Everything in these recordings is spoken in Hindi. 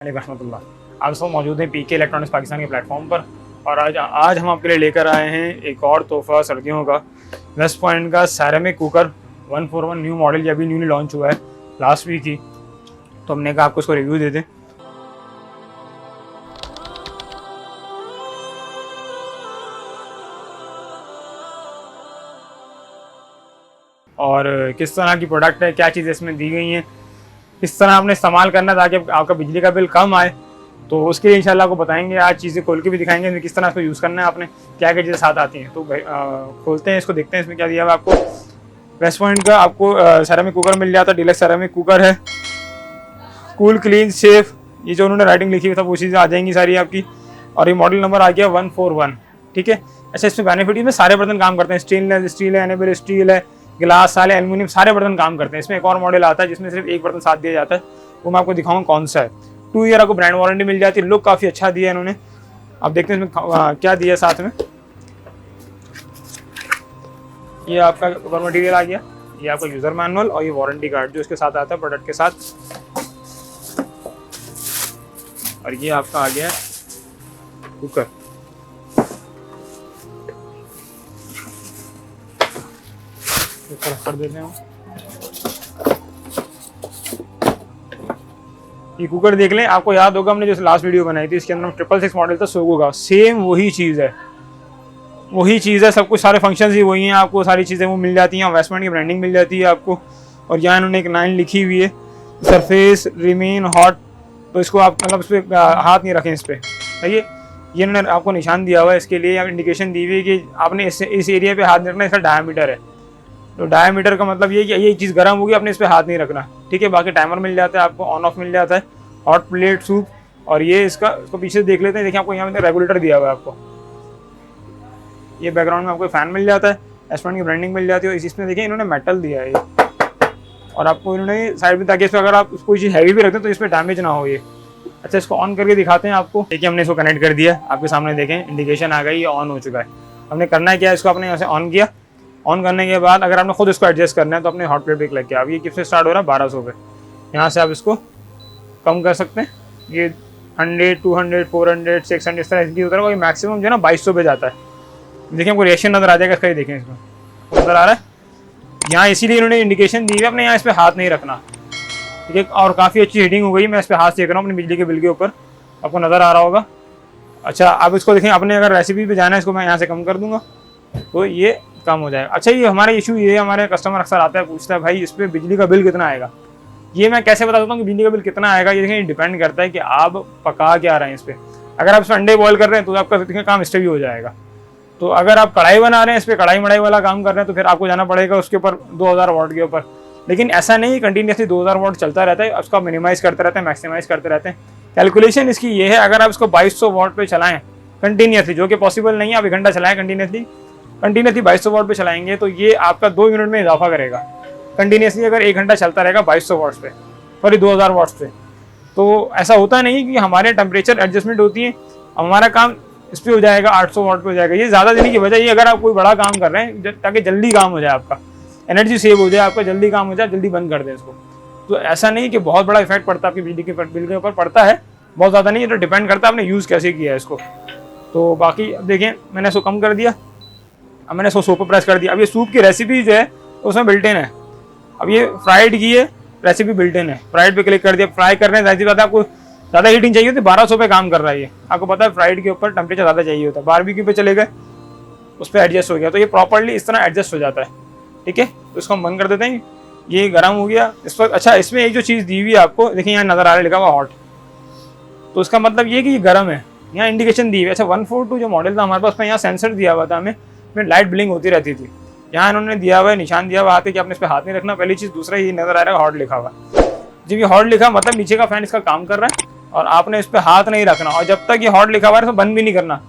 रहमतुल्लाह। आप सब मौजूद हैं पीके इलेक्ट्रॉनिक्स पाकिस्तान के प्लेटफॉर्म पर और आज हम आपके लिए लेकर आए हैं एक और तोहफ़ा सर्दियों का वेस्ट पॉइंट का सेरेमिक कुकर 141 न्यू मॉडल, ये अभी न्यूली लॉन्च हुआ है लास्ट वीक ही, तो हमने कहा आपको इसको रिव्यू दे दें। और किस तरह की प्रोडक्ट है, क्या चीज़ें इसमें दी गई हैं, किस तरह आपने इस्तेमाल करना ताकि आपका बिजली का बिल कम आए, तो उसके लिए इंशाल्लाह आपको बताएंगे। आज चीज़ें खोल के भी दिखाएंगे किस तरह इसको यूज़ करना है, आपने क्या क्या चीज़ें साथ आती हैं। तो खोलते हैं इसको, देखते हैं इसमें क्या दिया हुआ आपको। वेस्ट पॉइंट का आपको सेरेमिक कुकर मिल जाता है, डीलक्स सेरेमिक कुकर है, कूल क्लीन सेफ, ये जो उन्होंने राइटिंग लिखी हुई था वो चीज़ें आ जाएंगी सारी आपकी। और ये मॉडल नंबर आ गया 141, ठीक है। अच्छा, इसमें बेनिफिट इसमें सारे बर्तन काम करते हैं, स्टील है, एनेबल स्टील है, गिलास सारे एल्यूमिनियम सारे बर्तन काम करते हैं। इसमें एक और मॉडल आता है जिसमें सिर्फ एक बर्तन साथ दिया जाता है, वो मैं आपको दिखाऊंगा कौन सा है। 2 ईयर आपको ब्रांड वारंटी मिल जाती है, लुक काफ़ी अच्छा दिया है इन्होंने। अब देखते हैं इसमें क्या दिया साथ में। ये आपका ऊपर मटीरियल आ गया, ये आपका यूज़र मैनुअल और ये वारंटी कार्ड जो इसके साथ आता है प्रोडक्ट के साथ। और ये आपका आ गया कुकर, कर देते हैं। ये कुकर देख लें, आपको याद होगा हमने जो लास्ट वीडियो बनाई थी इसके अंदर 666 मॉडल था सोगो का, सेम वही चीज़ है, सब कुछ सारे फंक्शंस ही वही हैं, आपको सारी चीज़ें वो मिल जाती हैं, वेस्ट पॉइंट की ब्रांडिंग मिल जाती है आपको। और यहाँ इन्होंने एक लाइन लिखी हुई है, सरफेस रिमेन हॉट, तो इसको आप मतलब इस पर हाथ नहीं रखें इस पर, सही है। ये इन्होंने आपको निशान दिया हुआ है, इसके लिए इंडिकेशन दी हुई है कि आपने इस एरिया पे हाथ नहीं रखना, इसका डायमीटर है। तो डायमीटर का मतलब ये कि ये चीज़ गर्म होगी, आपने इस पर हाथ नहीं रखना, ठीक है। बाकी टाइमर मिल जाता है आपको, ऑन ऑफ मिल जाता है, हॉट प्लेट सूप। और ये इसको पीछे देख लेते हैं, देखिए आपको यहाँ पे रेगुलेटर दिया हुआ है आपको। ये बैकग्राउंड में आपको फैन मिल जाता है, एस्ट्रॉन की ब्रांडिंग मिल जाती है। इसमें देखिए इन्होंने मेटल दिया है और आपको इन्होंने साइड में, ताकि इस पर अगर आप कोई चीज़ हैवी भी रखते हैं तो इस पर डैमेज ना हो ये। अच्छा, इसको ऑन करके दिखाते हैं आपको। देखिए हमने इसको कनेक्ट कर दिया, आपके सामने देखें इंडिकेशन आ गई, ये ऑन हो चुका है। हमने करना है क्या, इसको आपने यहाँ से ऑन किया। ऑन करने के बाद अगर आपने खुद इसको एडजस्ट करना है तो अपने हॉट प्लेट पे क्लिक किया। अब ये किससे स्टार्ट हो रहा है, 1200 पे। यहाँ से आप इसको कम कर सकते हैं, ये 100, 200, 400, 600 इस तरह की उतर, मैक्सिमम जो है ना 2200 पे जाता है। देखिए आपको रिएक्शन नज़र आ जाएगा इसका, ही देखें इसमें नज़र आ रहा है यहाँ, इसीलिए इन्होंने इंडिकेशन दी है अपने यहाँ इस पर हाथ नहीं रखना, ठीक है। और काफ़ी अच्छी हीटिंग हो गई, मैं इस पर हाथ सेक रहा हूँ अपने बिजली के बिल के ऊपर, आपको नज़र आ रहा होगा। अच्छा, आप इसको देखें, अपने अगर रेसिपी पे जाना है इसको मैं यहाँ से कम कर दूँगा तो ये कम हो जाएगा। अच्छा, ये हमारा इशू ये है, हमारे कस्टमर अक्सर आता है पूछता है भाई इस पर बिजली का बिल कितना आएगा। ये मैं कैसे बता सकता हूँ कि बिजली का बिल कितना आएगा, ये देखें डिपेंड करता है कि आप पका क्या रहे हैं इस पर। अगर आप इस पर अंडे बॉयल कर रहे हैं तो आपका देखें काम इससे भी हो जाएगा। तो अगर आप कढ़ाई बना रहे हैं, इस पर कढ़ाई मढ़ाई वाला काम कर रहे हैं, तो फिर आपको जाना पड़ेगा उसके ऊपर 2000 वाट के ऊपर। लेकिन ऐसा नहीं, कंटिन्यूसली 2000 वाट चलता रहता है, उसको मिनिमाइज़ करते रहते हैं, मैक्सिमाइज़ करते रहते हैं। कैलकुलेशन इसकी ये है, अगर आप इसको 2200 वाट पे चलाएं कंटिन्यूसली, जो कि पॉसिबल नहीं है, आप 1 घंटा चलाएं कंटिन्यूसली 2200 वाट पे चलाएंगे तो ये आपका 2 यूनिट में इजाफा करेगा। कंटिन्यूसली अगर 1 घंटा चलता रहेगा 2200 वाट्स पे, सॉरी 2000 वाट्स पे, तो ऐसा होता नहीं कि हमारे टेम्परेचर एडजस्टमेंट होती है, हमारा काम इस पर हो जाएगा 800 वाट पे हो जाएगा। ये ज़्यादा देने की वजह ये, अगर आप कोई बड़ा काम कर रहे हैं ताकि जल्दी काम हो जाए, आपका एनर्जी सेव हो जाए, आपका जल्दी काम हो जाए, जल्दी बंद कर दें इसको, तो ऐसा नहीं कि बहुत बड़ा इफेक्ट पड़ता है आपकी बिजली के बिल के ऊपर, पड़ता है बहुत ज़्यादा नहीं, तो डिपेंड करता है आपने यूज़ कैसे किया है इसको। तो बाकी अब देखें, मैंने इसको कम कर दिया, अब मैंने इसको सूप प्रेस कर दिया। अब ये सूप की रेसिपी जो है तो उसमें बिल्ट इन है। अब ये फ्राइड की है रेसिपी, बिल्ट इन है, फ्राइड पे क्लिक कर दिया। फ्राई कर रहे हैं, ज़्यादा बात है, आपको ज़्यादा हीटिंग चाहिए होती है, 1200 पे काम कर रहा है ये, आपको पता है फ्राइड के ऊपर टेम्परेचर ज़्यादा चाहिए होता है। बारबेक्यू पे चले गए, उस पर एडजस्ट हो गया, तो ये प्रॉपर्ली इस तरह एडजस्ट हो जाता है, ठीक है। तो इसको हम बंद कर देते हैं, ये गर्म हो गया इस वक्त। अच्छा, इसमें एक जो चीज़ दी हुई है आपको, देखिए यहाँ नज़र आ रहा है लिखा हुआ हॉट, तो इसका मतलब ये कि ये गर्म है, यहाँ इंडिकेशन दी हुई है। अच्छा, 142 जो मॉडल था हमारे पास में, यहाँ सेंसर दिया हुआ था हमें लाइट ब्लिंक होती रहती थी, यहाँ इन्होंने दिया हुआ है, निशान दिया हुआ हाथ है कि आपने इस पर हाथ नहीं रखना, पहली चीज़। दूसरा ये नज़र आ रहा है हॉट लिखा हुआ, जब ये हॉट लिखा मतलब नीचे का फैन इसका काम कर रहा है और आपने इस पर हाथ नहीं रखना, और जब तक ये हॉट लिखा हुआ है इसको बंद भी नहीं करना,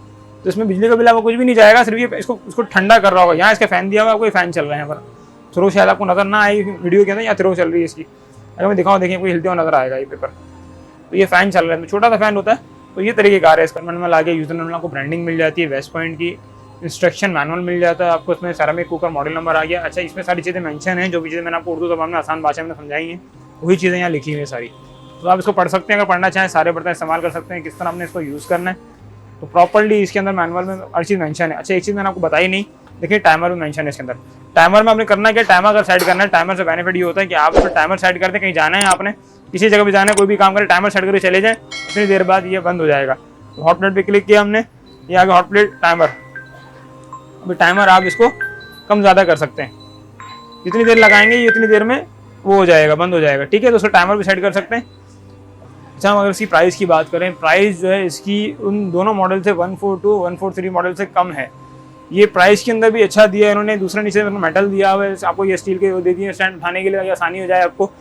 तो इसमें बिजली का बिल आपको कुछ भी नहीं जाएगा, सिर्फ ये इसको ठंडा कर रहा होगा। यहाँ इसका फैन दिया हुआ है, कोई फैन चल रहा है यहाँ पर, थ्रो शायद आपको नज़र ना आए वीडियो के अंदर, यहाँ थ्रो चल रही है इसकी, अगर मैं दिखाऊँ देखिए कोई हिलते हुआ नज़र आएगा ये पेपर, तो ये फ़ैन चल रहा है, छोटा सा फैन होता है। तो ये तरीकेकार है इसका। मैनुअल आगे यूज़र मैनुअल आपको ब्रांडिंग मिल जाती है, वेस्ट पॉइंट की इंस्ट्रक्शन मैनुअल मिल जाता है आपको, इसमें सेरेमिक कुकर मॉडल नंबर आ गया। अच्छा, इसमें सारी चीज़ें मेंशन हैं, जो भी चीज़ें मैंने आपको उर्दू ज़बान में आसान भाषा में समझाई हैं, वही चीज़ें यहाँ लिखी हुई हैं सारी। तो आप इसको पढ़ सकते हैं, अगर पढ़ना चाहें सारे बर्तन इस्तेमाल कर सकते हैं, किस तरह हमने इसको यूज़ करना है। तो प्रॉपर्ली इसके अंदर मैनुअल में हर चीज़ मेंशन है। अच्छा, एक चीज़ मैंने आपको बताई नहीं, देखिए टाइमर में मेंशन है इसके अंदर। टाइमर में आपने करना क्या, टाइमर अगर सेट करना है, टाइमर से बेनिफिट ये होता है कि आप उसमें टाइमर सेट करते हैं, कहीं जाना है आपने, किसी जगह भी जाना है, कोई भी काम करें, टाइमर सेट करके चले जाएँ, उतनी देर बाद ये बंद हो जाएगा। तो हॉट प्लेट पे क्लिक किया हमने, ये आगे हॉट प्लेट टाइमर। अभी टाइमर आप इसको कम ज़्यादा कर सकते हैं, जितनी देर लगाएंगे उतनी देर में वो हो जाएगा, बंद हो जाएगा। ठीक है, तो उसको टाइमर भी सेट कर सकते हैं। अच्छा, हम अगर इसकी प्राइस की बात करें, प्राइस जो है इसकी उन दोनों मॉडल से 142, 143 मॉडल से कम है। ये प्राइस के अंदर भी अच्छा दिया है इन्होंने, दूसरा नीचे मेटल दिया हुआ है, आपको ये स्टील के वो दे दिए स्टैंड उठाने के लिए, आसानी हो जाए आपको।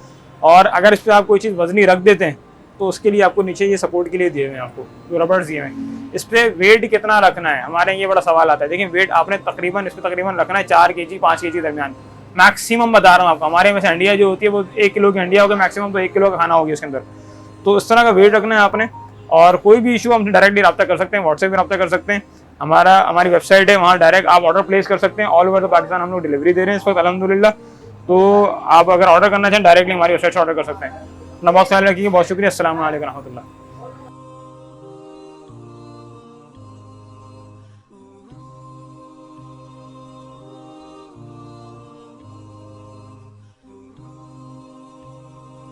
और अगर इस पर आप कोई चीज़ वजनी रख देते हैं तो उसके लिए आपको नीचे ये सपोर्ट के लिए दिए हुए हैं, आपको जो रबड़ दिए हुए हैं। इस पर वेट कितना रखना है, हमारे ये बड़ा सवाल आता है। देखिए वेट आपने तकरीबन इस पर तकरीबन रखना है 4 kg 5 kg दरमियान, मैक्सिमम बता रहा हूँ आपको। हमारे में से हंडिया जो होती है वो 1 किलो की हंडिया होगी, मैक्सिमम तो 1 किलो का खाना होगी उसके अंदर। तो इस तरह का वेट रखना है आपने। और कोई भी इशू हम डायरेक्टली रब्ता कर सकते हैं, व्हाट्सएप में रब्ता कर सकते हैं। हमारी वेबसाइट है, वहाँ डायरेक्ट आप ऑर्डर प्लेस कर सकते हैं। ऑल ओवर द पाकिस्तान हम लोग डिलीवरी दे रहे हैं इस वक्त अल्हम्दुलिल्लाह। तो आप अगर ऑर्डर करना चाहें डायरेक्टली हमारी वेबसाइट से ऑर्डर कर सकते हैं। अपना बहुत ख्याल रखिए, बहुत शुक्रिया। अस्सलाम वालेकुम रहमतुल्लाह।